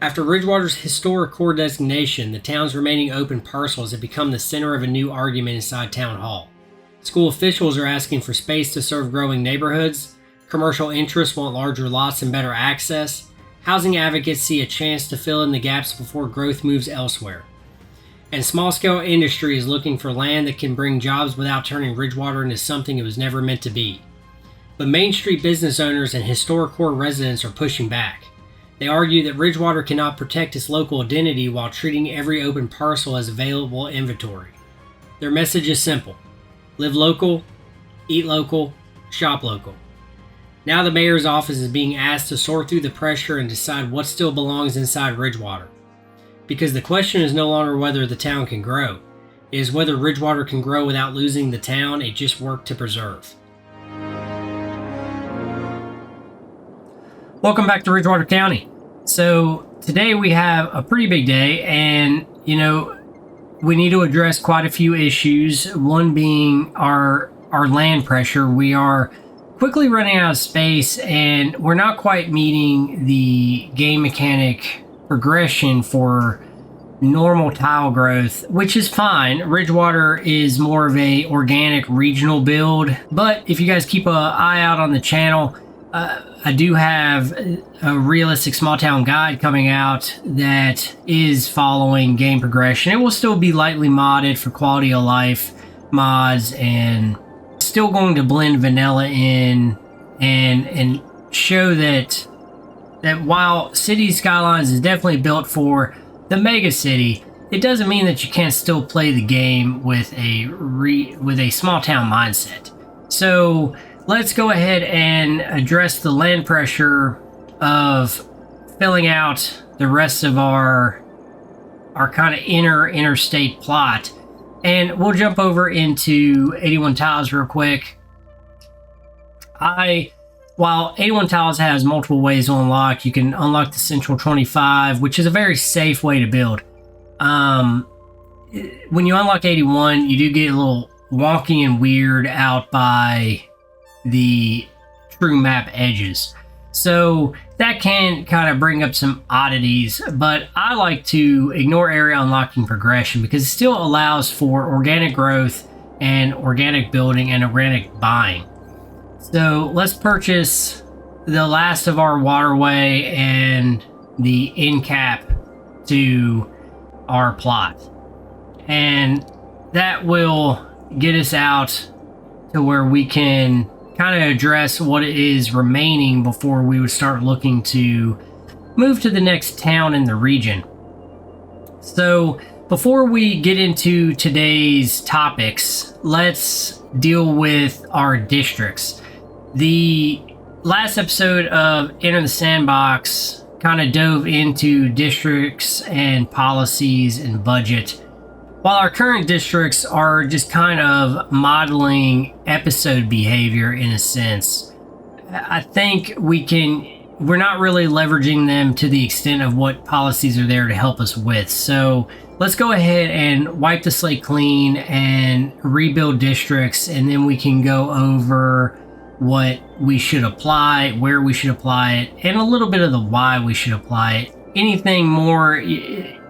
After Ridgewater's historic core designation, the town's remaining open parcels have become the center of a new argument inside Town Hall. School officials are asking for space to serve growing neighborhoods, commercial interests want larger lots and better access, housing advocates see a chance to fill in the gaps before growth moves elsewhere. And small-scale industry is looking for land that can bring jobs without turning Ridgewater into something it was never meant to be. But Main Street business owners and historic core residents are pushing back. They argue that Ridgewater cannot protect its local identity while treating every open parcel as available inventory. Their message is simple: live local, eat local, shop local. Now the mayor's office is being asked to sort through the pressure and decide what still belongs inside Ridgewater. Because the question is no longer whether the town can grow, it is whether Ridgewater can grow without losing the town it just worked to preserve. Welcome back to Ridgewater County. So today we have a pretty big day, and we need to address quite a few issues. One being our land pressure. We are quickly running out of space, and we're not quite meeting the game mechanic progression for normal tile growth, which is fine. Ridgewater is more of a organic regional build, but if you guys keep an eye out on the channel, I do have a realistic small town guide coming out that is following game progression. It will still be lightly modded for quality of life mods, and still going to blend vanilla in and show that while City Skylines is definitely built for the mega city, it doesn't mean that you can't still play the game with a small town mindset. So let's go ahead and address the land pressure of filling out the rest of our kind of interstate plot. And we'll jump over into 81 Tiles real quick. While 81 Tiles has multiple ways to unlock, you can unlock the Central 25, which is a very safe way to build. When you unlock 81, you do get a little wonky and weird out by the true map edges. So that can kind of bring up some oddities, but I like to ignore area unlocking progression because it still allows for organic growth and organic building and organic buying. So let's purchase the last of our waterway and the end cap to our plot. And that will get us out to where we can kind of address what is remaining before we would start looking to move to the next town in the region. So before we get into today's topics, let's deal with our districts. The last episode of Enter the Sandbox kind of dove into districts and policies and budget, while our current districts are just kind of modeling episode behavior in a sense. I think we're not really leveraging them to the extent of what policies are there to help us with. So let's go ahead and wipe the slate clean and rebuild districts, and then we can go over what we should apply, where we should apply it, and a little bit of the why we should apply it. Anything more,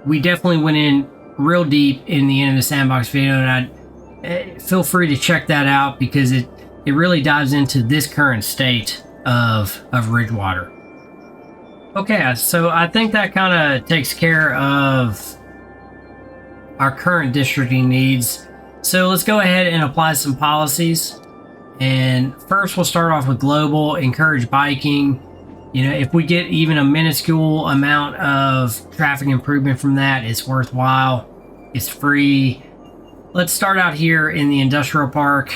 we definitely went in real deep in the End of the Sandbox video, and I feel free to check that out because it really dives into this current state of Ridgewater. Okay, so I think that kind of takes care of our current districting needs. So let's go ahead and apply some policies. And first we'll start off with global, encourage biking. If we get even a minuscule amount of traffic improvement from that, it's worthwhile. It's free. Let's start out here in the industrial park,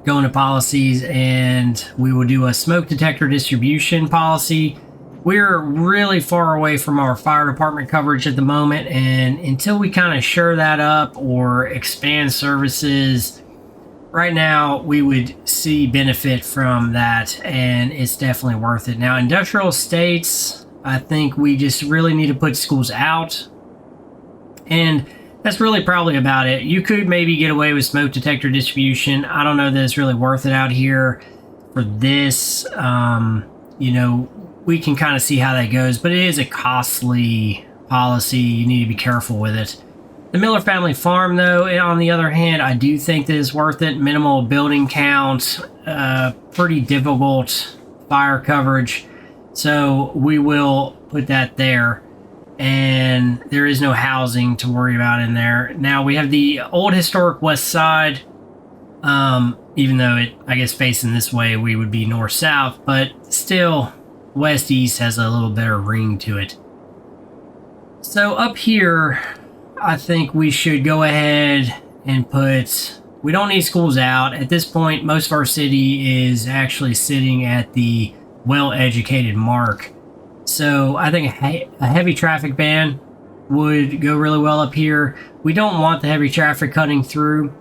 go into policies, and we will do a smoke detector distribution policy. We're really far away from our fire department coverage at the moment, and until we kind of shore that up or expand services, right now we would see benefit from that, and it's definitely worth it. Now, industrial estates, I think we just really need to put schools out, and that's really probably about it. You could maybe get away with smoke detector distribution. I don't know that it's really worth it out here for this. we can kind of see how that goes, but it is a costly policy. You need to be careful with it. The Miller family farm, though, on the other hand, I do think that it's worth it. Minimal building count, pretty difficult fire coverage. So we will put that there. And there is no housing to worry about in there. Now we have the old historic west side. Even though it, I guess, facing this way, we would be north-south, but still, west-east has a little better ring to it. So up here, I think we should go ahead and put, we don't need schools out. At this point, most of our city is actually sitting at the well-educated mark. So I think a heavy traffic ban would go really well up here. We don't want the heavy traffic cutting through.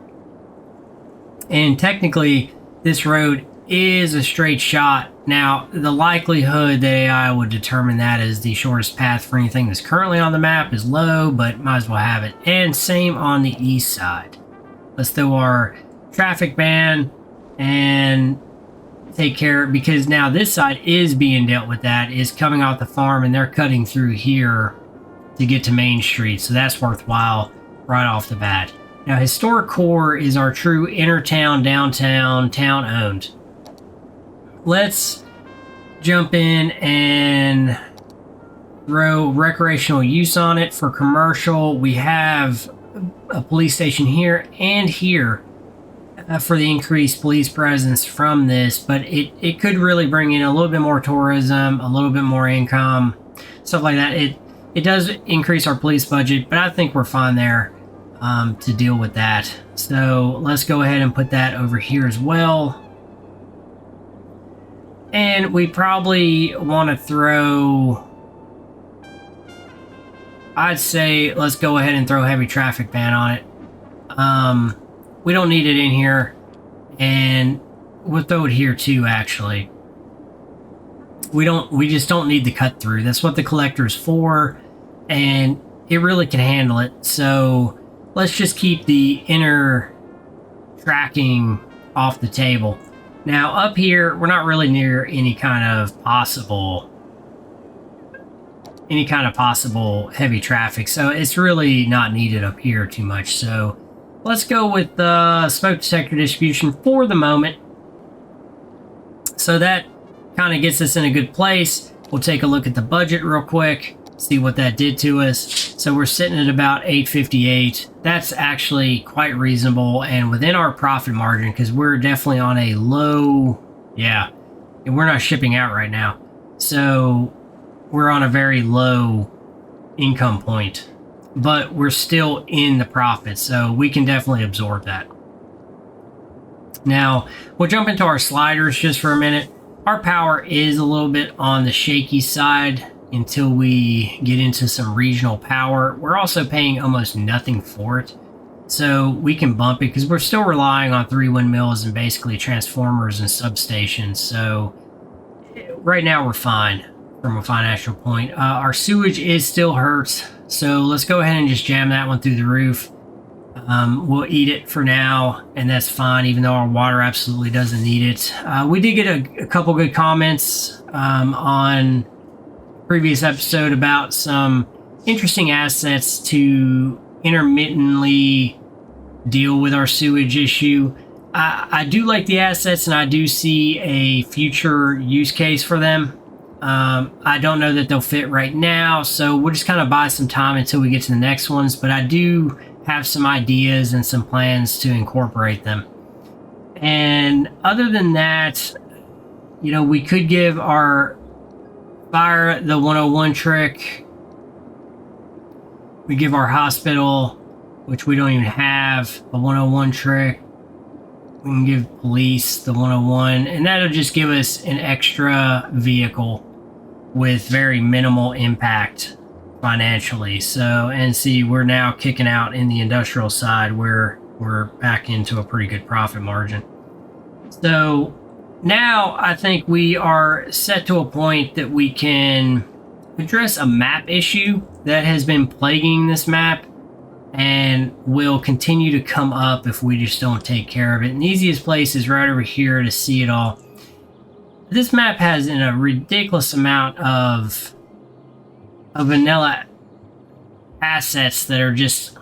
And technically, this road is a straight shot. Now, the likelihood that AI would determine that as the shortest path for anything that's currently on the map is low, but might as well have it. And same on the east side. Let's throw our traffic ban and take care, because now this side is being dealt with. That is coming off the farm, and they're cutting through here to get to Main Street. So that's worthwhile right off the bat. Now, historic core is our true inner town, downtown, town owned. Let's jump in and throw recreational use on it. For commercial, we have a police station here and here for the increased police presence from this, but it could really bring in a little bit more tourism, a little bit more income, stuff like that. It does increase our police budget, but I think we're fine there. To deal with that. So let's go ahead and put that over here as well. And we probably want to throw, I'd say let's go ahead and throw heavy traffic ban on it. We don't need it in here, and we'll throw it here too, actually. We just don't need the cut through. That's what the collector is for, and it really can handle it. So let's just keep the inner tracking off the table. Now up here, we're not really near any kind of possible heavy traffic, so it's really not needed up here too much. So let's go with the smoke detector distribution for the moment. So that kind of gets us in a good place. We'll take a look at the budget real quick, see what that did to us. So we're sitting at about 858. That's actually quite reasonable and within our profit margin, because we're definitely on a low, and we're not shipping out right now. So we're on a very low income point, but we're still in the profit, so we can definitely absorb that. Now, we'll jump into our sliders just for a minute. Our power is a little bit on the shaky side until we get into some regional power. We're also paying almost nothing for it, so we can bump it because we're still relying on 3 windmills and basically transformers and substations. So right now we're fine from a financial point. Our sewage is still hurt, so let's go ahead and just jam that one through the roof. We'll eat it for now, and that's fine, even though our water absolutely doesn't need it. We did get a couple good comments on previous episode about some interesting assets to intermittently deal with our sewage issue. I do like the assets, and I do see a future use case for them. I don't know that they'll fit right now, so we'll just kind of buy some time until we get to the next ones, but I do have some ideas and some plans to incorporate them. And other than that, we could give our fire the 101 trick. We give our hospital, which we don't even have, a 101 trick. We can give police the 101, and that'll just give us an extra vehicle with very minimal impact financially. So, and see, we're now kicking out in the industrial side where we're back into a pretty good profit margin. So now I think we are set to a point that we can address a map issue that has been plaguing this map and will continue to come up if we just don't take care of it. And the easiest place is right over here to see it all. This map has a ridiculous amount of vanilla assets that are just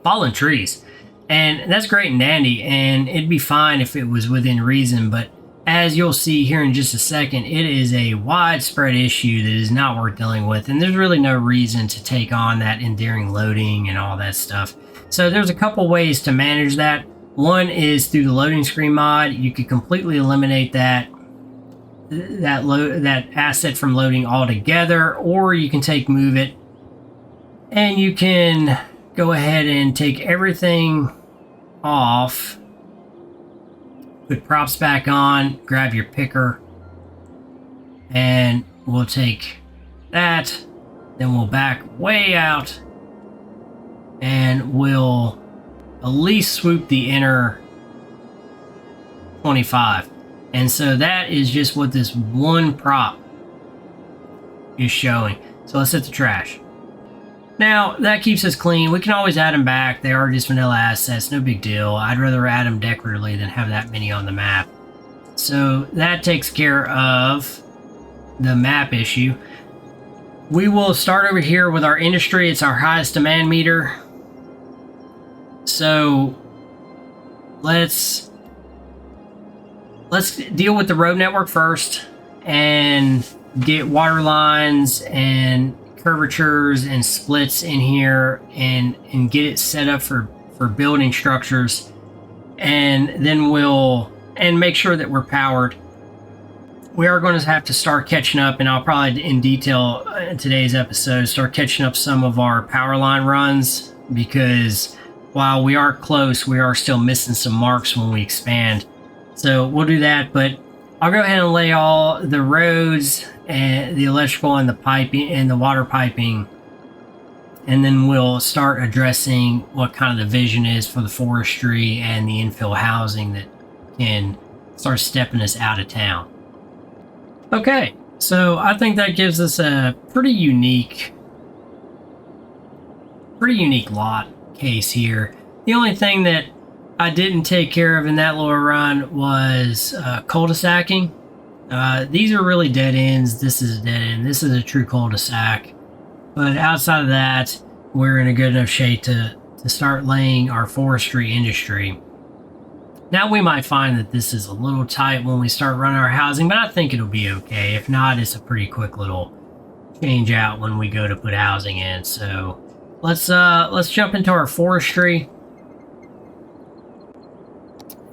fallen trees. And that's great and dandy, and it'd be fine if it was within reason, but as you'll see here in just a second, it is a widespread issue that is not worth dealing with, and there's really no reason to take on that endearing loading and all that stuff. So there's a couple ways to manage that. One is through the loading screen mod. You could completely eliminate that asset from loading altogether, or you can move it, and you can go ahead and take everything off, put props back on, grab your picker, and we'll take that, then we'll back way out, and we'll at least swoop the inner 25. And so that is just what this one prop is showing. So let's hit the trash. Now, that keeps us clean. We can always add them back. They are just vanilla assets, no big deal. I'd rather add them decoratively than have that many on the map. So that takes care of the map issue. We will start over here with our industry. It's our highest demand meter. So let's deal with the road network first and get water lines and curvatures and splits in here and get it set up for building structures, and then we'll make sure that we're powered. We are going to have to start catching up, and I'll probably in detail in today's episode start catching up some of our power line runs, because while we are close, we are still missing some marks when we expand. So we'll do that, but I'll go ahead and lay all the roads and the electrical and the piping and the water piping, and then we'll start addressing what kind of the vision is for the forestry and the infill housing that can start stepping us out of town. Okay, so I think that gives us a pretty unique lot case here. The only thing that I didn't take care of in that little run was cul-de-sacking. These are really dead ends. This is a dead end. This is a true cul-de-sac. But outside of that, we're in a good enough shape to start laying our forestry industry. Now we might find that this is a little tight when we start running our housing, but I think it'll be okay. If not, it's a pretty quick little change out when we go to put housing in. So let's jump into our forestry.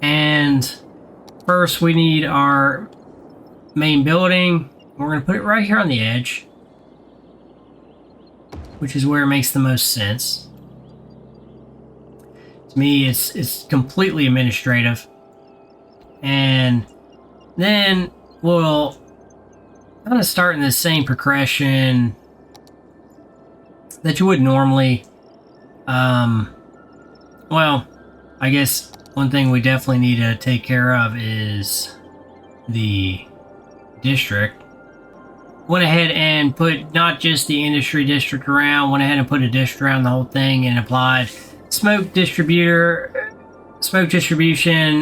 And first we need our main building. We're going to put it right here on the edge, which is where it makes the most sense. To me, it's completely administrative. And then we'll kind of start in the same progression that you would normally. Well, I guess one thing we definitely need to take care of is the district. Went ahead and put not just the industry district around, went ahead and put a district around the whole thing and applied smoke distribution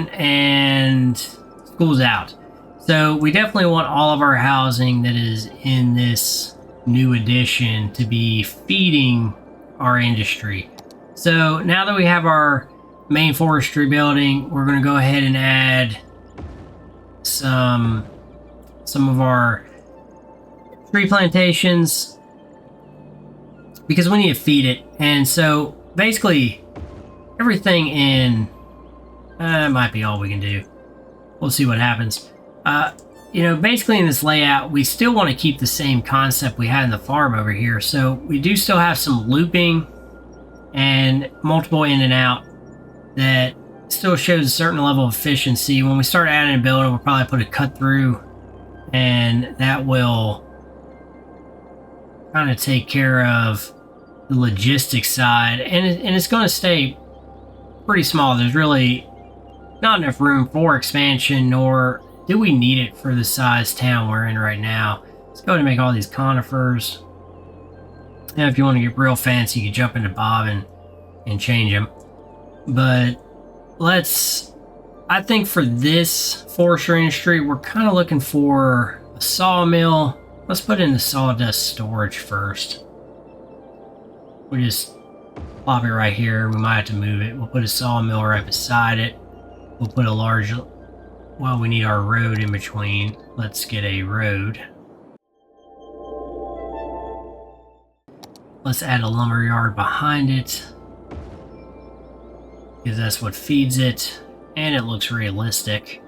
and schools out. So we definitely want all of our housing that is in this new addition to be feeding our industry. So now that we have our main forestry building, we're going to go ahead and add some of our tree plantations, because we need to feed it. And so basically everything in that might be all we can do. We'll see what happens. Basically in this layout, we still want to keep the same concept we had in the farm over here. So we do still have some looping and multiple in and out that still shows a certain level of efficiency. When we start adding a building, we'll probably put a cut through, and that will kind of take care of the logistics side, and it's going to stay pretty small. There's really not enough room for expansion, nor do we need it for the size town we're in right now. Let's go ahead and make all these conifers. Now, if you want to get real fancy, you can jump into Bob and change them. But let's I think for this forestry industry, we're kind of looking for a sawmill. Let's put in the sawdust storage first. We just plop it right here. We might have to move it. We'll put a sawmill right beside it. We'll put a large, well, we need our road in between. Let's get a road. Let's add a lumber yard behind it, because that's what feeds it, and it looks realistic.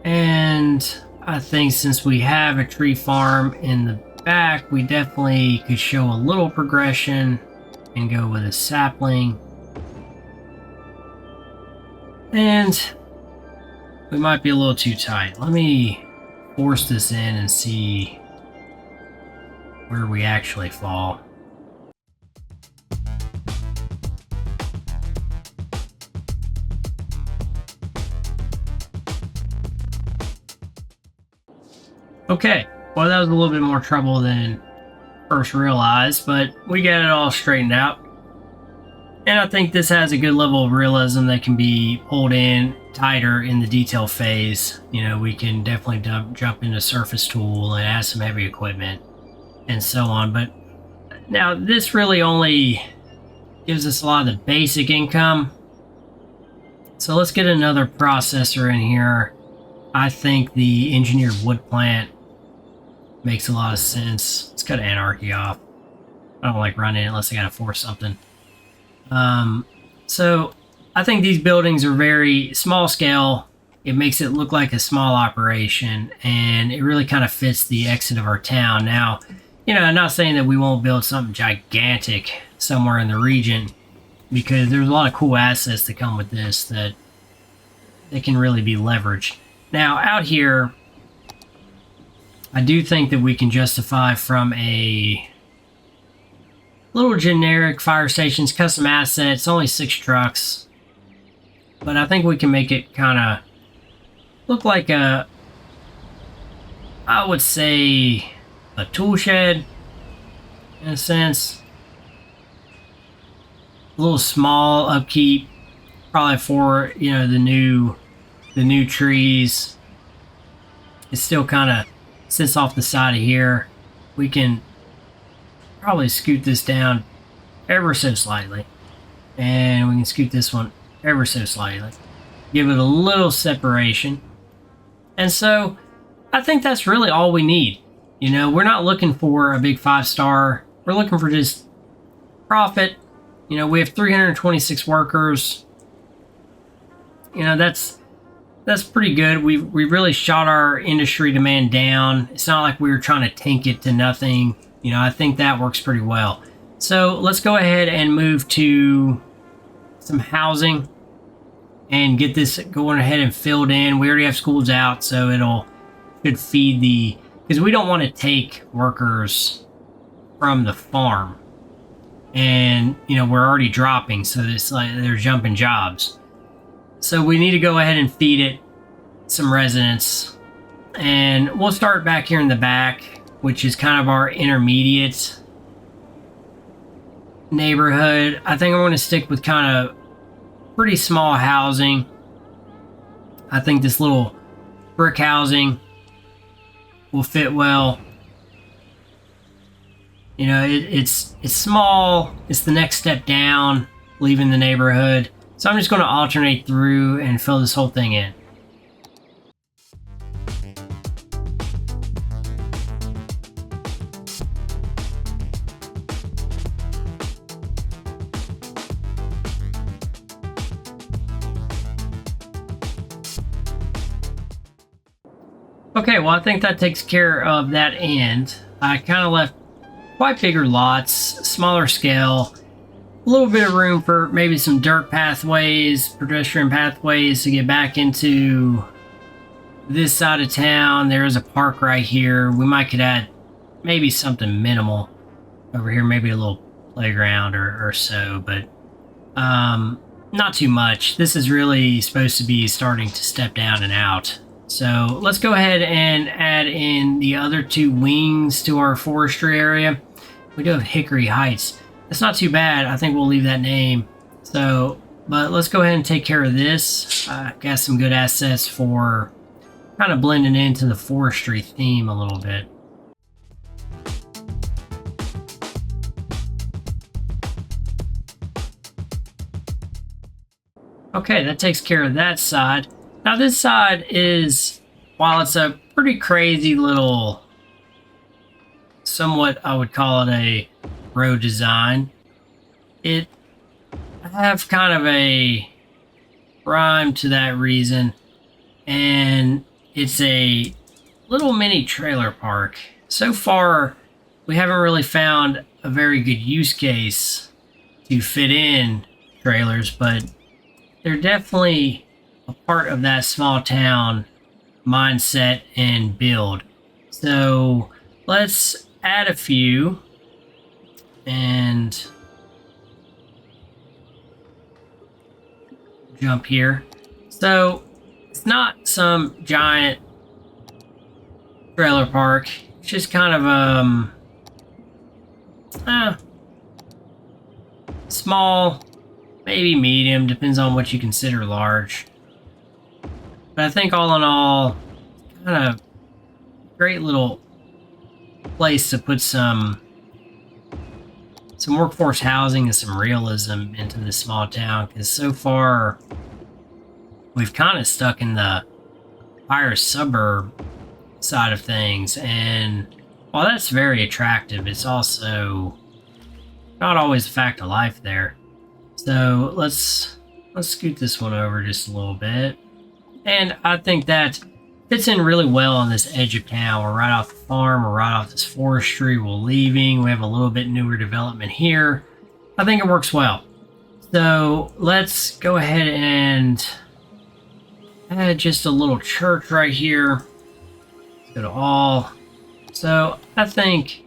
And I think since we have a tree farm in the back, we definitely could show a little progression and go with a sapling. And we might be a little too tight. Let me force this in and see where we actually fall. Okay, well, that was a little bit more trouble than first realized, but we got it all straightened out. And I think this has a good level of realism that can be pulled in tighter in the detail phase. You know, we can definitely jump into surface tool and add some heavy equipment and so on. But now this really only gives us a lot of the basic income. So let's get another processor in here. I think the engineered wood plant makes a lot of sense. Let's cut anarchy off. I don't like running it unless I gotta force something. So I think these buildings are very small scale. It makes it look like a small operation, and it really kind of fits the exit of our town. Now, you know, I'm not saying that we won't build something gigantic somewhere in the region, because there's a lot of cool assets that come with this that can really be leveraged. Now, out here, I do think that we can justify from a little generic fire stations, custom assets, only 6 trucks. But I think we can make it kind of look like a, I would say, a tool shed, in a sense. A little small upkeep, probably for, you know, the new trees. It still kind of sits off the side of here. We can probably scoot this down ever so slightly, and we can scoot this one ever so slightly, give it a little separation. And so I think that's really all we need. You know, we're not looking for a big 5-star. We're looking for just profit. You know, we have 326 workers. You know, that's pretty good. We really shot our industry demand down. It's not like we were trying to tank it to nothing. You know, I think that works pretty well. So let's go ahead and move to some housing and get this going ahead and filled in. We already have schools out, so should feed the, because we don't want to take workers from the farm. And, you know, we're already dropping, so it's like they're jumping jobs. So we need to go ahead and feed it some residents. And we'll start back here in the back, which is kind of our intermediate neighborhood. I think I'm going to stick with kind of pretty small housing. I think this little brick housing will fit well. You know, it's small. It's the next step down, leaving the neighborhood. So I'm just going to alternate through and fill this whole thing in. Okay, well, I think that takes care of that end. I kind of left quite bigger lots, smaller scale, a little bit of room for maybe some dirt pathways, pedestrian pathways to get back into this side of town. There is a park right here. We might could add maybe something minimal over here, maybe a little playground or so, but not too much. This is really supposed to be starting to step down and out. So let's go ahead and add in the other 2 wings to our forestry area. We do have Hickory Heights. It's not too bad. I think we'll leave that name. So But let's go ahead and take care of this. Got some good assets for kind of blending into the forestry theme a little bit. Okay, that takes care of that side. Now this side is, while it's a pretty crazy little, somewhat I would call it a road design, it have kind of a rhyme to that reason, and it's a little mini trailer park. So far, we haven't really found a very good use case to fit in trailers, but they're definitely a part of that small town mindset and build. So let's add a few and jump here. So it's not some giant trailer park. It's just kind of small, maybe medium, depends on what you consider large. But I think all in all, kind of great little place to put some workforce housing and some realism into this small town, because so far we've kind of stuck in the higher suburb side of things, and while that's very attractive, it's also not always a fact of life there. So let's scoot this one over just a little bit, and I think that fits in really well on this edge of town. We're right off the farm, we're right off this forestry, we're leaving, we have a little bit newer development here. I think it works well. So let's go ahead and add just a little church right here. Let's go to all. So I think,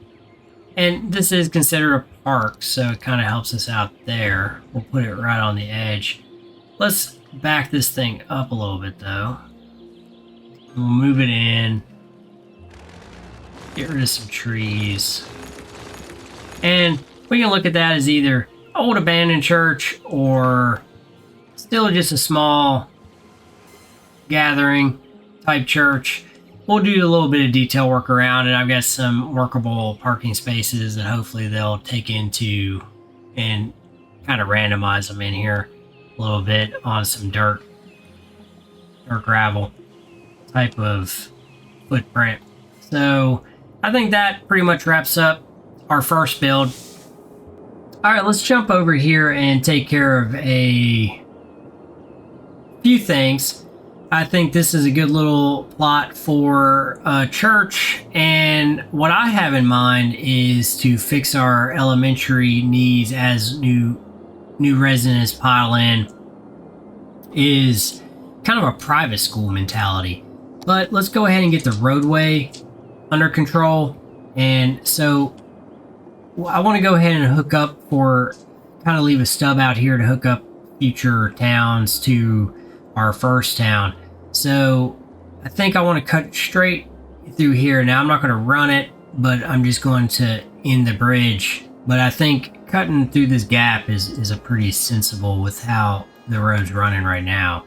and this is considered a park, so it kind of helps us out there. We'll put it right on the edge. Let's back this thing up a little bit though. We'll move it in, get rid of some trees, and we can look at that as either old abandoned church or still just a small gathering type church. We'll do a little bit of detail work around it. I've got some workable parking spaces that hopefully they'll take into and kind of randomize them in here a little bit on some dirt gravel type of footprint. So I think that pretty much wraps up our first build. All right, let's jump over here and take care of a few things. I think this is a good little plot for a church, and what I have in mind is to fix our elementary needs as new residents pile in, is kind of a private school mentality. But let's go ahead and get the roadway under control. And so I want to go ahead and hook up for, kind of leave a stub out here to hook up future towns to our first town. So I think I want to cut straight through here. Now I'm not going to run it, but I'm just going to end the bridge. But I think cutting through this gap is a pretty sensible with how the road's running right now.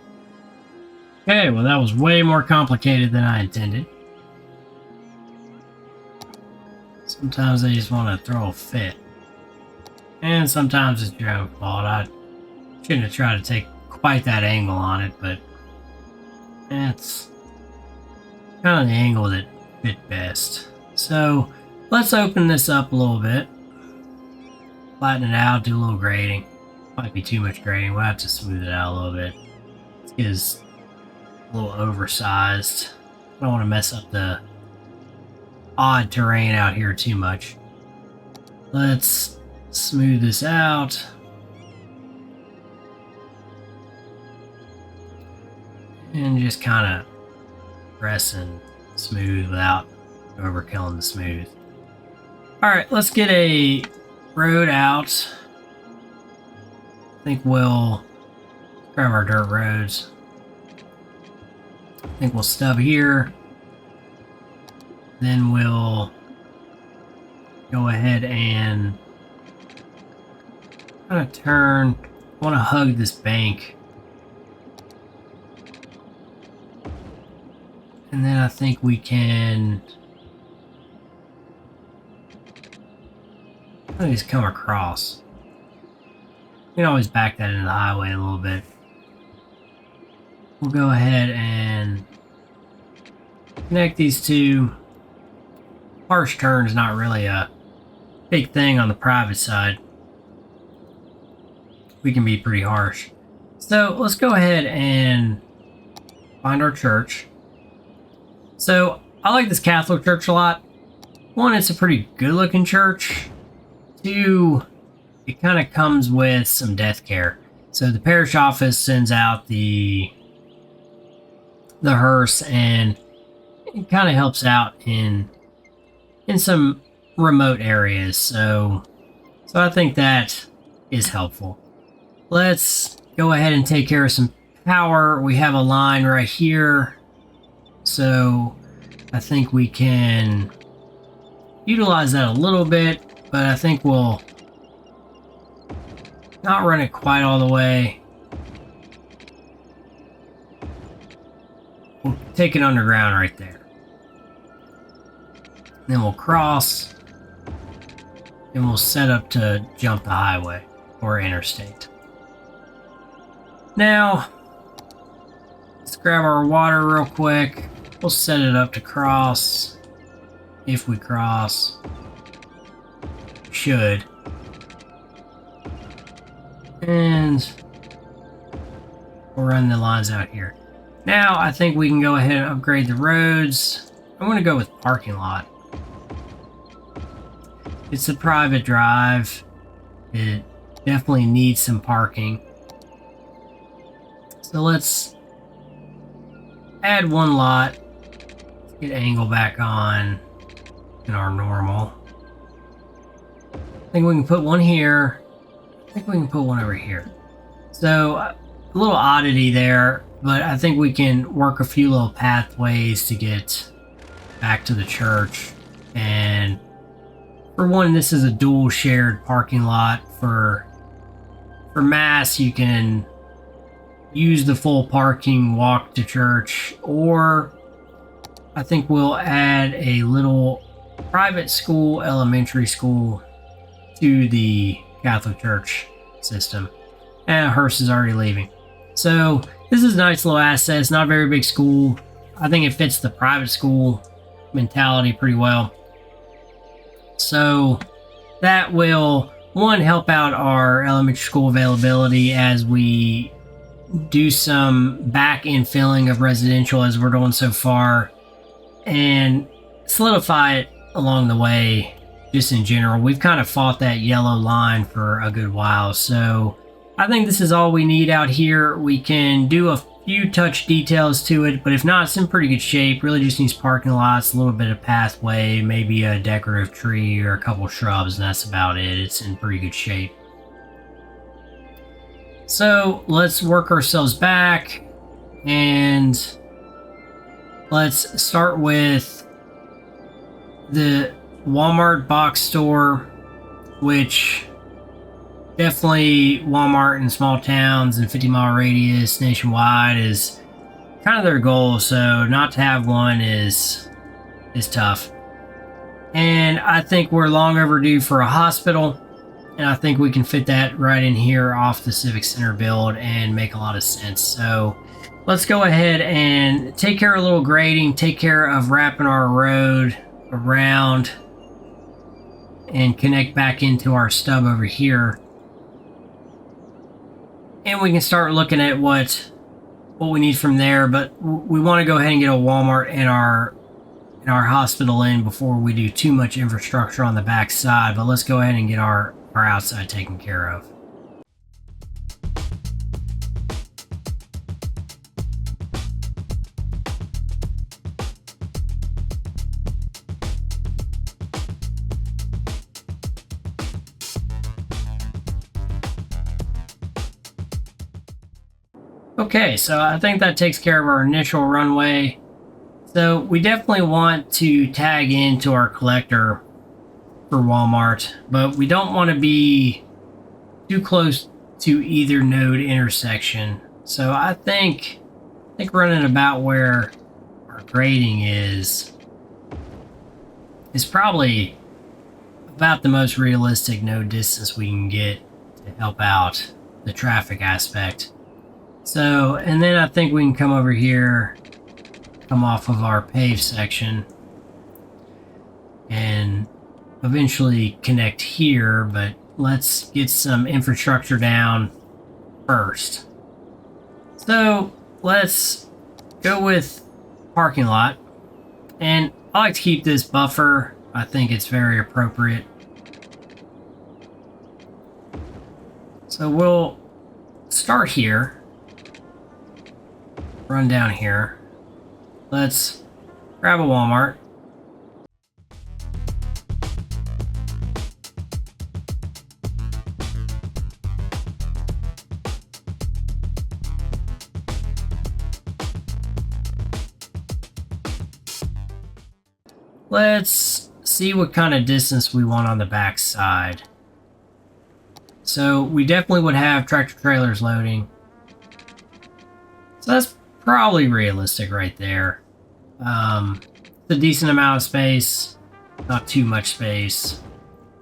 Okay, well that was way more complicated than I intended. Sometimes I just want to throw a fit. And sometimes it's your own fault. I shouldn't have tried to take quite that angle on it, but that's kind of the angle that fit best. So let's open this up a little bit. Flatten it out, do a little grading. Might be too much grading, we'll have to smooth it out a little bit. It is a little oversized. I don't want to mess up the odd terrain out here too much. Let's smooth this out. And just kind of press and smooth without overkilling the smooth. Alright, let's get a road out. I think we'll grab our dirt roads. I think we'll stub here. Then we'll go ahead and kind of turn want to hug this bank. And then I think we can just come across. You can always back that into the highway a little bit. We'll go ahead and connect these two. Harsh turn is not really a big thing on the private side. We can be pretty harsh. So let's go ahead and find our church. So I like this Catholic church a lot. One, it's a pretty good looking church. Two, it kind of comes with some death care. So the parish office sends out the hearse, and it kind of helps out in some remote areas. So I think that is helpful. Let's go ahead and take care of some power. We have a line right here. So I think we can utilize that a little bit, but I think we'll not run it quite all the way. We'll take it underground right there. Then we'll cross, and we'll set up to jump the highway or interstate. Now, let's grab our water real quick. We'll set it up to cross. If we cross, should. And we'll run the lines out here. Now, I think we can go ahead and upgrade the roads. I'm going to go with parking lot. It's a private drive. It definitely needs some parking. So let's add one lot. Let's get angle back on in our normal. I think we can put one here. I think we can put one over here. So a little oddity there, but I think we can work a few little pathways to get back to the church. And for one, this is a dual shared parking lot. For mass, you can use the full parking, walk to church, or I think we'll add a little private school, elementary school to the Catholic Church system. And hearse is already leaving. So this is a nice little asset. It's not a very big school. I think it fits the private school mentality pretty well. So that will, one, help out our elementary school availability as we do some back infilling of residential as we're doing so far, and solidify it along the way. Just in general, we've kind of fought that yellow line for a good while. So I think this is all we need out here. We can do a few touch details to it, but if not, it's in pretty good shape. Really just needs parking lots, a little bit of pathway, maybe a decorative tree or a couple shrubs, and that's about it. It's in pretty good shape. So let's work ourselves back, and let's start with the Walmart box store, which definitely Walmart in small towns and 50-mile radius nationwide is kind of their goal. So not to have one is tough. And I think we're long overdue for a hospital. And I think we can fit that right in here off the Civic Center build and make a lot of sense. So let's go ahead and take care of a little grading, take care of wrapping our road around and connect back into our stub over here. And we can start looking at what we need from there. But we want to go ahead and get a Walmart in our hospital in before we do too much infrastructure on the back side. But let's go ahead and get our outside taken care of. Okay, so I think that takes care of our initial runway. So we definitely want to tag into our collector for Walmart, but we don't want to be too close to either node intersection. So I think running about where our grading is probably about the most realistic node distance we can get to help out the traffic aspect. So, and then I think we can come over here, come off of our paved section, and eventually connect here, but let's get some infrastructure down first. So let's go with parking lot, and I like to keep this buffer. I think it's very appropriate. So we'll start here, run down here. Let's grab a Walmart. Let's see what kind of distance we want on the back side. So we definitely would have tractor trailers loading. So that's probably realistic right there. It's a decent amount of space, not too much space.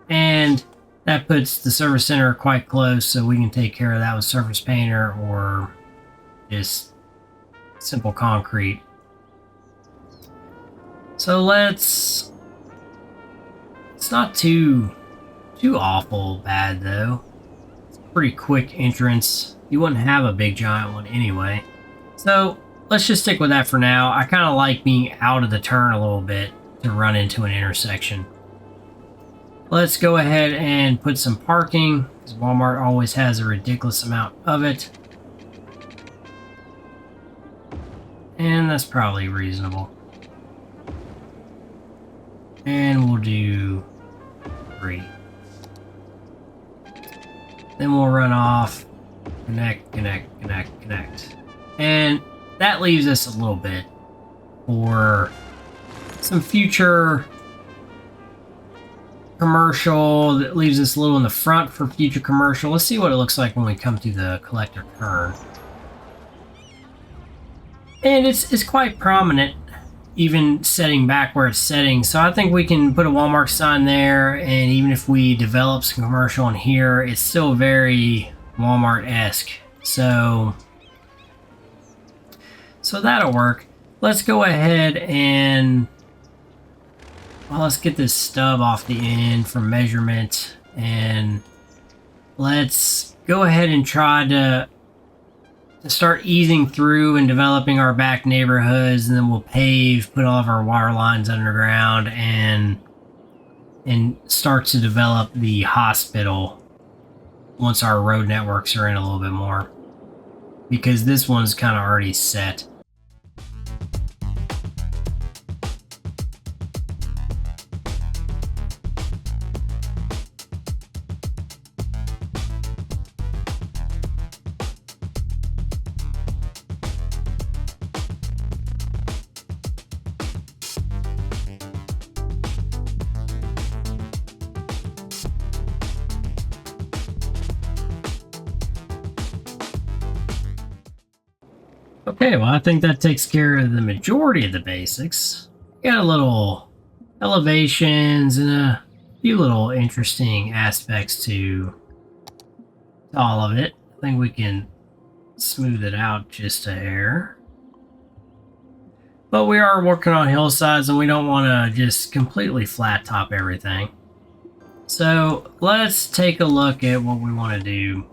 And that puts the service center quite close, so we can take care of that with surface painter or just simple concrete. So it's not too awful bad though. It's a pretty quick entrance. You wouldn't have a big giant one anyway. So let's just stick with that for now. I kind of like being out of the turn a little bit to run into an intersection. Let's go ahead and put some parking, because Walmart always has a ridiculous amount of it. And that's probably reasonable. And we'll do 3. Then we'll run off, connect. And that leaves us a little bit for some future commercial. That leaves us a little in the front for future commercial. Let's see what it looks like when we come to the collector turn. And it's quite prominent, even setting back where it's setting. So I think we can put a Walmart sign there, and even if we develop some commercial in here, it's still very Walmart-esque. So that'll work. Let's go ahead and, well, let's get this stub off the end for measurement, and let's go ahead and try to start easing through and developing our back neighborhoods, and then we'll pave, put all of our water lines underground, and start to develop the hospital once our road networks are in a little bit more, because this one's kind of already set. Okay, well, I think that takes care of the majority of the basics. Got a little elevations and a few little interesting aspects to all of it. I think we can smooth it out just a hair. But we are working on hillsides, and we don't want to just completely flat top everything. So let's take a look at what we want to do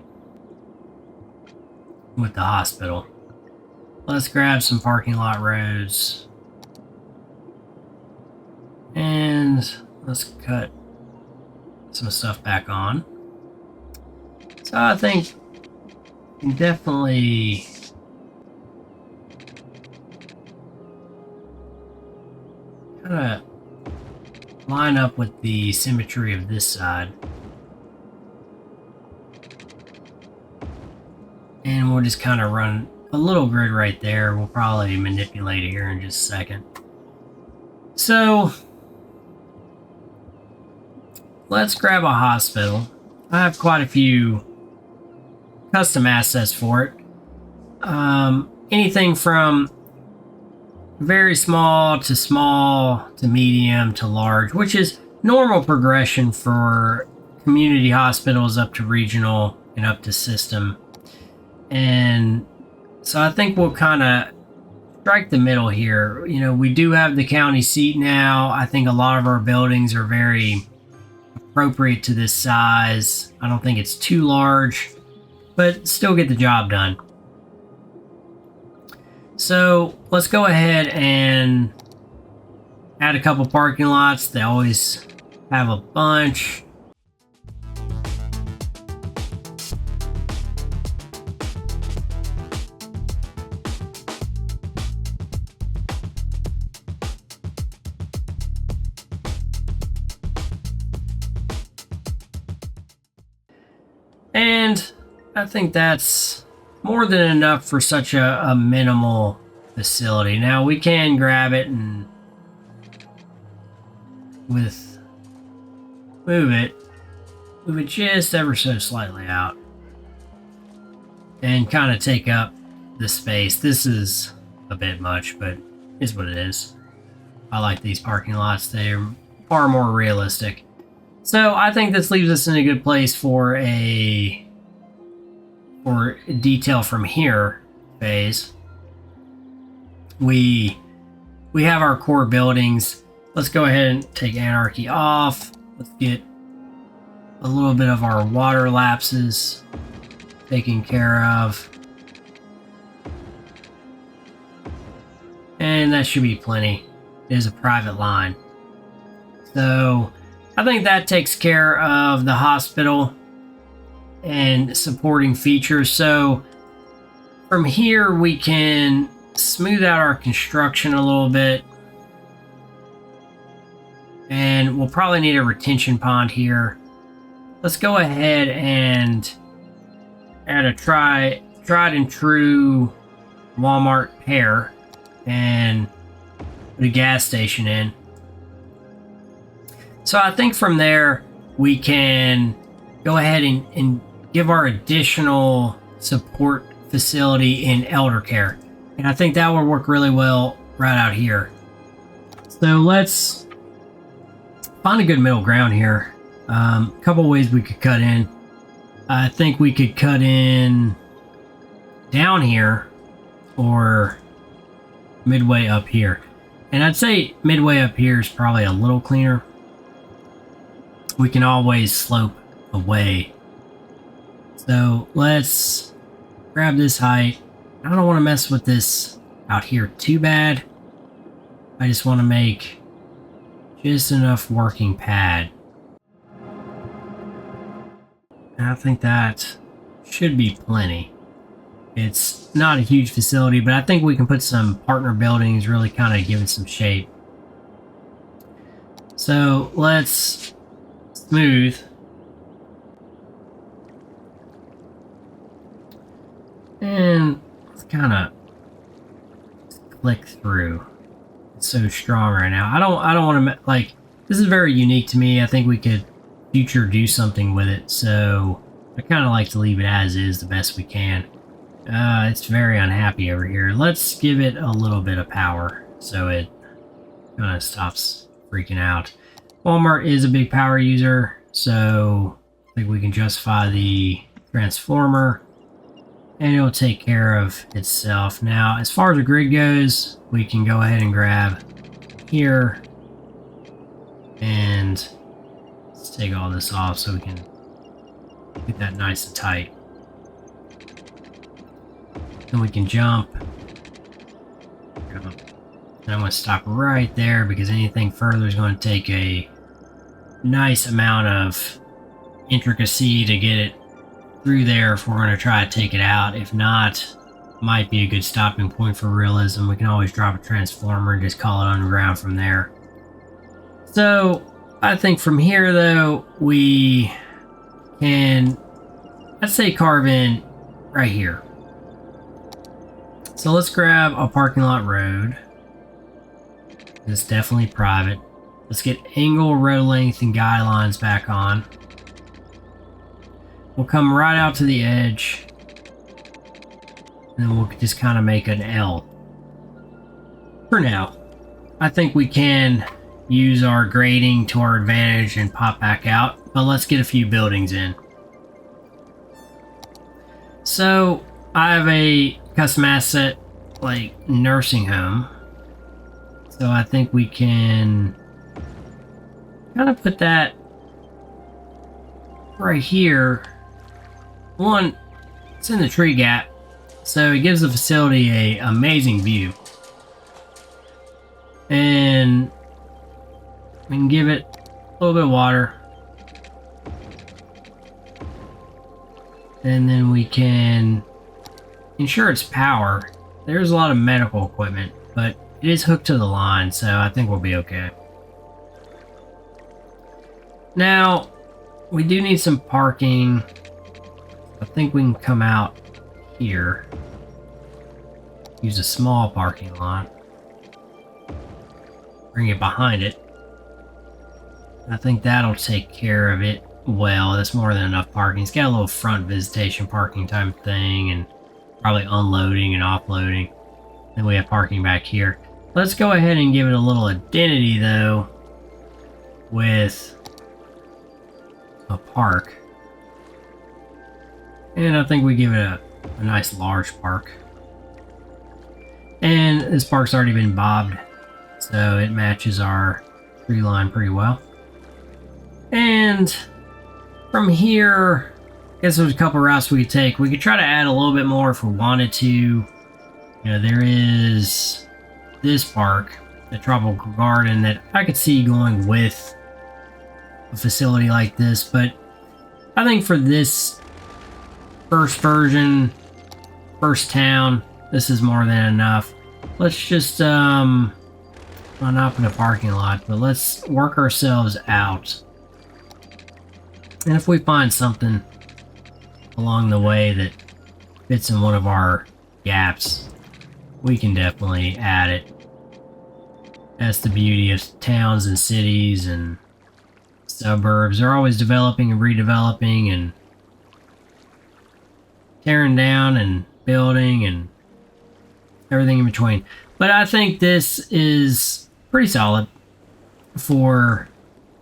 with the hospital. Let's grab some parking lot roads, and let's cut some stuff back on. So I think we can definitely kind of line up with the symmetry of this side. And we'll just kind of run a little grid right there. We'll probably manipulate it here in just a second. So let's grab a hospital. I have quite a few custom assets for it. Anything from very small to medium to large, which is normal progression for community hospitals up to regional and up to system. And so I think we'll kind of strike the middle here. You know, we do have the county seat now. I think a lot of our buildings are very appropriate to this size. I don't think it's too large, but still get the job done. So let's go ahead and add a couple parking lots. They always have a bunch. And I think that's more than enough for such a minimal facility. Now we can grab it and move it just ever so slightly out and kind of take up the space. This is a bit much, but is what it is. I like these parking lots. They're far more realistic. So I think this leaves us in a good place for detail from here phase. We have our core buildings. Let's go ahead and take anarchy off. Let's get a little bit of our water lapses taken care of. And that should be plenty. It is a private line. So I think that takes care of the hospital and supporting features. So from here we can smooth out our construction a little bit, and we'll probably need a retention pond here. Let's go ahead and add a tried and true Walmart pair and put a gas station in. So I think from there we can go ahead and give our additional support facility in elder care. And I think that will work really well right out here. So let's find a good middle ground here. A couple ways we could cut in. I think we could cut in down here or midway up here. And I'd say midway up here is probably a little cleaner. We can always slope away. So let's grab this height. I don't want to mess with this out here too bad. I just want to make just enough working pad. And I think that should be plenty. It's not a huge facility, but I think we can put some partner buildings, really kind of give it some shape. So let's smooth. And kind of click through. It's so strong right now. I don't want to, like, this is very unique to me. I think we could future do something with it, so I kind of like to leave it as is the best we can. It's very unhappy over here. Let's give it a little bit of power so it kind of stops freaking out. Walmart is a big power user, so I think we can justify the transformer. And it'll take care of itself. Now, as far as the grid goes, we can go ahead and grab here. And let's take all this off so we can get that nice and tight. Then we can jump. And I'm going to stop right there because anything further is going to take a nice amount of intricacy to get it through there if we're going to try to take it out. If not, might be a good stopping point for realism. We can always drop a transformer and just call it underground from there. So I think from here though, we can, I'd say, carve in right here. So let's grab a parking lot road. It's definitely private. Let's get angle, road length, and guidelines back on. We'll come right out to the edge And we'll just kind of make an L. For now, I think we can use our grading to our advantage and pop back out, but let's get a few buildings in. So I have a custom asset like nursing home, so I think we can kind of put that right here. One, it's in the tree gap, so it gives the facility a amazing view. And we can give it a little bit of water. And then we can ensure its power. There's a lot of medical equipment, but it is hooked to the line, so I think we'll be okay. Now, we do need some parking. I think we can come out here. Use a small parking lot. Bring it behind it. I think that'll take care of it well. That's more than enough parking. It's got a little front visitation parking type thing, and probably unloading and offloading. Then we have parking back here. Let's go ahead and give it a little identity though with a park. And I think we give it a nice large park. And this park's already been bobbed, so it matches our tree line pretty well. And from here, I guess there's a couple routes we could take. We could try to add a little bit more if we wanted to. You know, there is this park, the Tropical Garden, that I could see going with a facility like this, but I think for this first version, first town, this is more than enough. Let's just, well, not in a parking lot, but let's work ourselves out. And if we find something along the way that fits in one of our gaps, we can definitely add it. That's the beauty of towns and cities and suburbs. They're always developing and redeveloping and tearing down and building and everything in between. But I think this is pretty solid for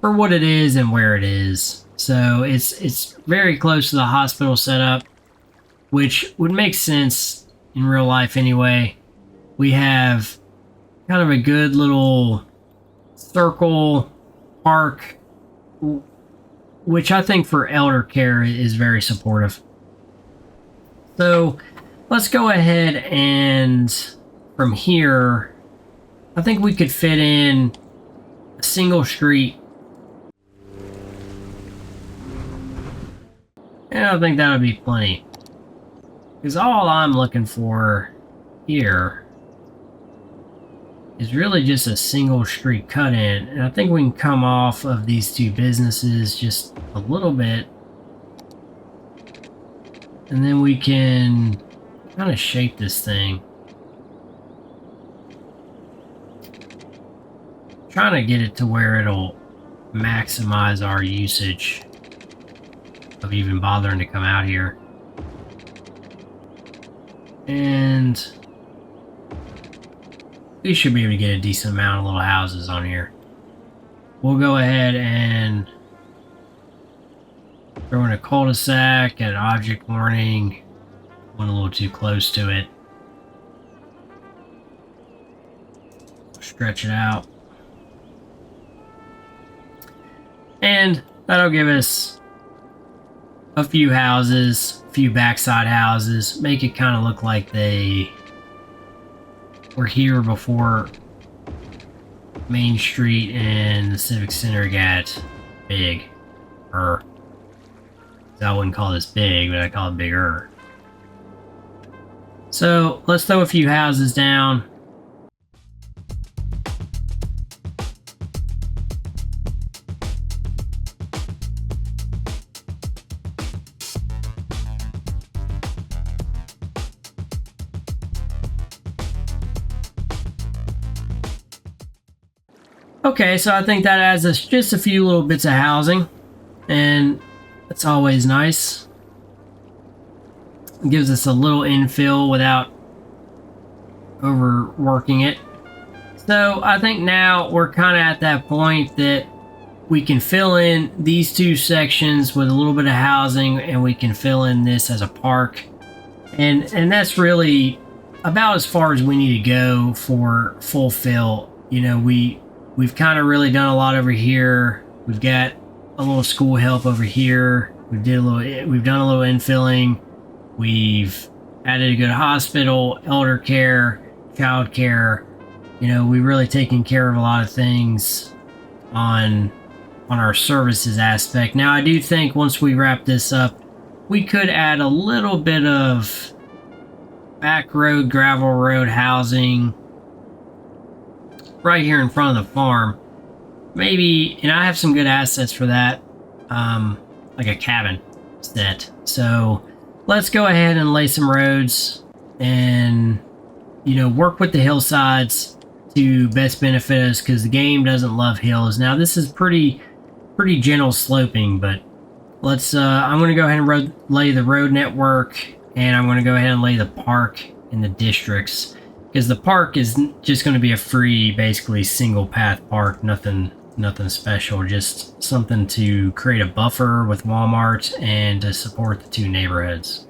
what it is and where it is. So it's very close to the hospital setup, which would make sense in real life anyway. We have kind of a good little circle park, which I think for elder care is very supportive. So let's go ahead and from here, I think we could fit in a single street. And I think that would be plenty. Because all I'm looking for here is really just a single street cut in. And I think we can come off of these two businesses just a little bit. And then we can kind of shape this thing. Trying to get it to where it'll maximize our usage of even bothering to come out here. And we should be able to get a decent amount of little houses on here. We'll go ahead and throw in a cul-de-sac and object warning. Went a little too close to it. Stretch it out. And that'll give us a few houses, a few backside houses, make it kind of look like they were here before Main Street and the Civic Center got big. Or, I wouldn't call this big, but I call it bigger. So let's throw a few houses down. Okay, so I think that adds us just a few little bits of housing, and that's always nice. gives us a little infill without overworking it. So I think now we're kind of at that point that we can fill in these two sections with a little bit of housing, and we can fill in this as a park. And that's really about as far as we need to go for full fill. You know, we've kind of really done a lot over here. We've got a little school help over here. We've done a little infilling. We've added a good hospital, elder care, child care. You know, we've really taken care of a lot of things on our services aspect. Now, I do think once we wrap this up, we could add a little bit of back road, gravel road housing right here in front of the farm. Maybe, and I have some good assets for that, like a cabin set. So let's go ahead and lay some roads and, you know, work with the hillsides to best benefit us, because the game doesn't love hills. Now, this is pretty gentle sloping, but let's I'm going to go ahead and lay the road network, and I'm going to go ahead and lay the park in the districts, because the park is just going to be a free, basically single path park. Nothing special, just something to create a buffer with Walmart and to support the two neighborhoods.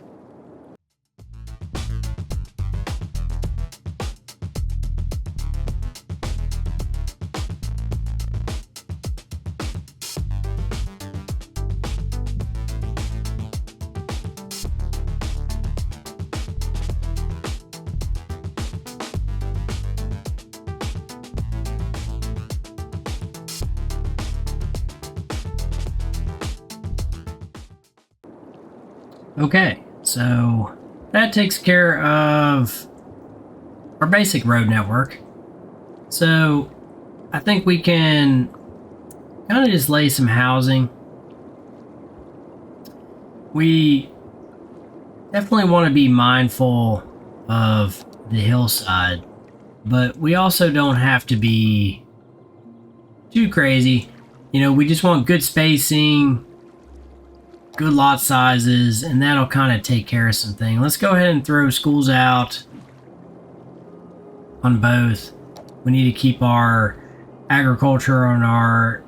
Okay, so that takes care of our basic road network. So I think we can kind of just lay some housing. We definitely want to be mindful of the hillside, but we also don't have to be too crazy. You know, we just want good spacing, good lot sizes, and that'll kind of take care of some things. Let's go ahead and throw schools out on both. We need to keep our agriculture and our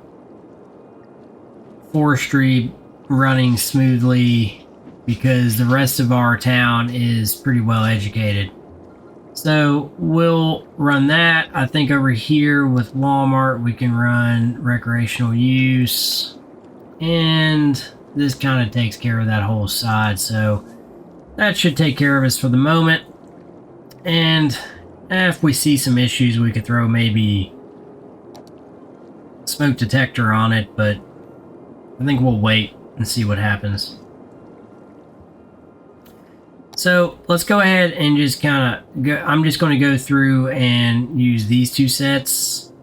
forestry running smoothly, because the rest of our town is pretty well educated. So we'll run that. I think over here with Walmart, we can run recreational use, and this kind of takes care of that whole side. So that should take care of us for the moment. And if we see some issues, we could throw maybe a smoke detector on it, but I think we'll wait and see what happens. So let's go ahead and just kind of go. I'm just going to go through and use these two sets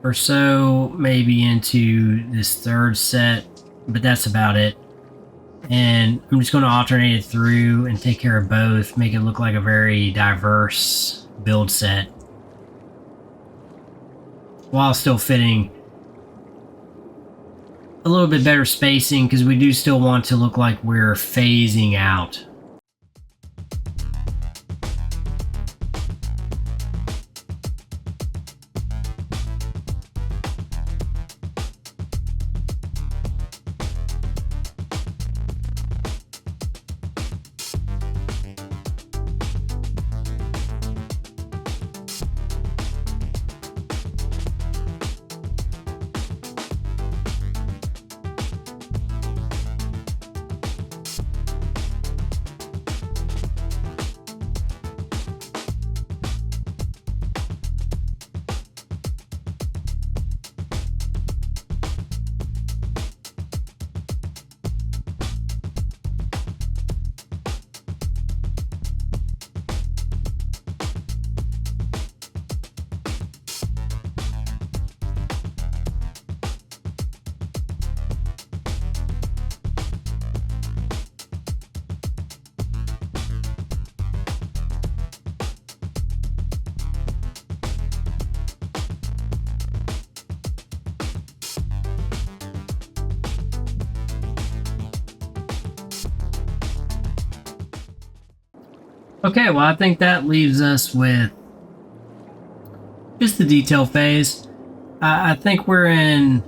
or so, maybe into this third set, but that's about it. And I'm just going to alternate it through and take care of both, make it look like a very diverse build set, while still fitting a little bit better spacing, because we do still want to look like we're phasing out. Okay, well, I think that leaves us with just the detail phase. I think we're in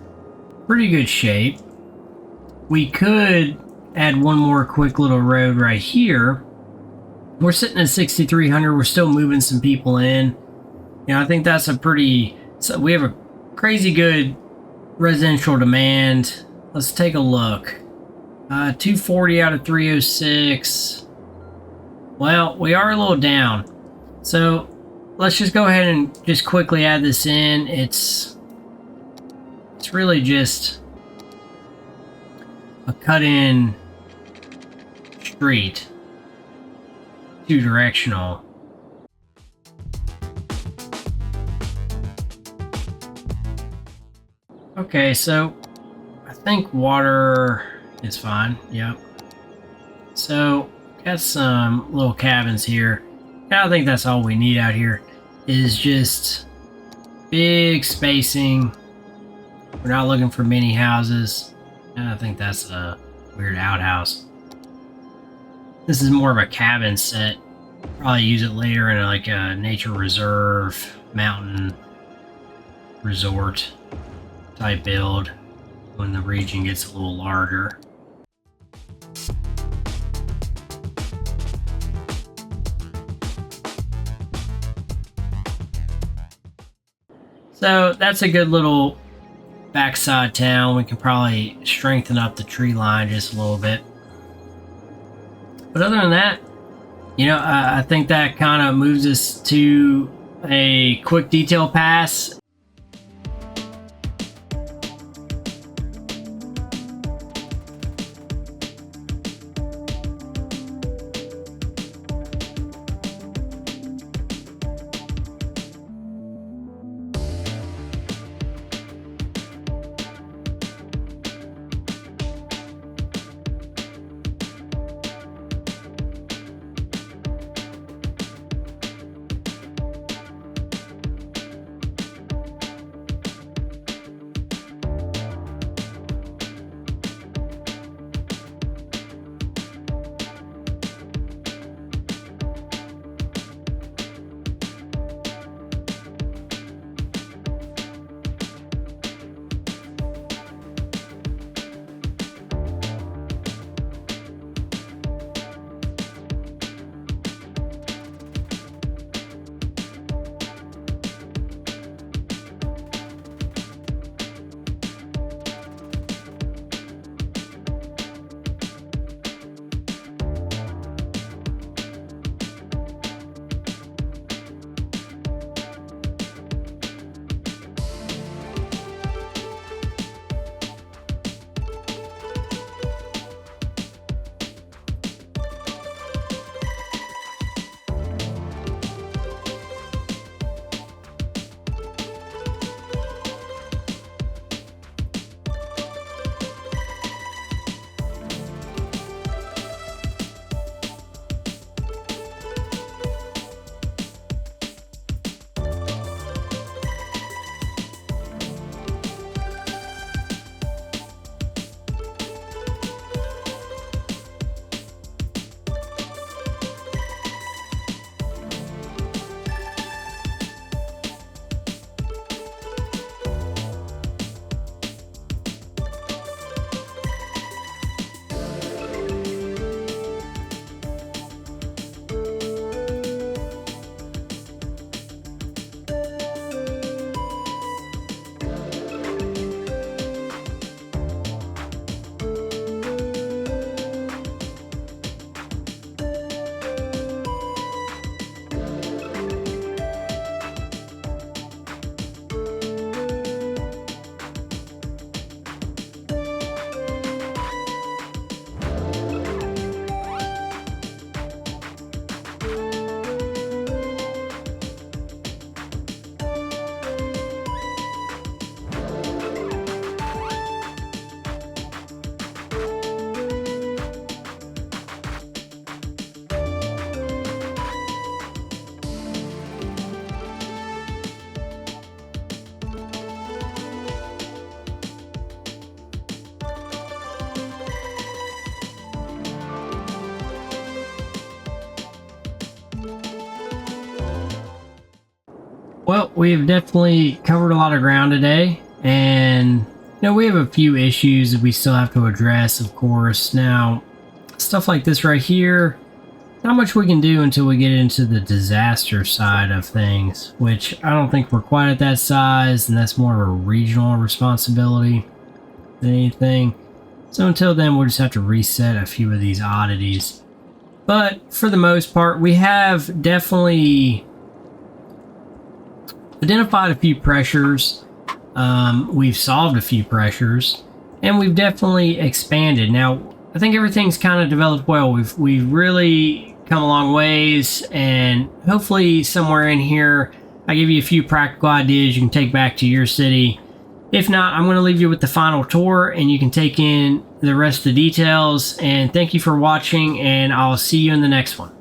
pretty good shape. We could add one more quick little road right here. We're sitting at 6,300. We're still moving some people in. I think that's a pretty... So we have a crazy good residential demand. Let's take a look. 240 out of 306. Well, we are a little down. So let's just go ahead and just quickly add this in. It's really just a cut-in street, two-directional. Okay, so I think water is fine. Yep. So got some little cabins here. I don't think that's all we need out here. Is just big spacing. We're not looking for mini houses. And I think that's a weird outhouse. This is more of a cabin set. Probably use it later in like a nature reserve, mountain resort type build when the region gets a little larger. So that's a good little backside town. We can probably strengthen up the tree line just a little bit. But other than that, I think that kind of moves us to a quick detail pass. Well, we have definitely covered a lot of ground today, and we have a few issues that we still have to address, of course. Now, stuff like this right here, not much we can do until we get into the disaster side of things, which I don't think we're quite at that size, and that's more of a regional responsibility than anything. So until then, we'll just have to reset a few of these oddities. But for the most part, we have definitely identified a few pressures. We've solved a few pressures, and we've definitely expanded. Now, I think everything's kind of developed well. We've really come a long ways, and hopefully somewhere in here, I give you a few practical ideas you can take back to your city. If not, I'm going to leave you with the final tour, and you can take in the rest of the details. And thank you for watching, and I'll see you in the next one.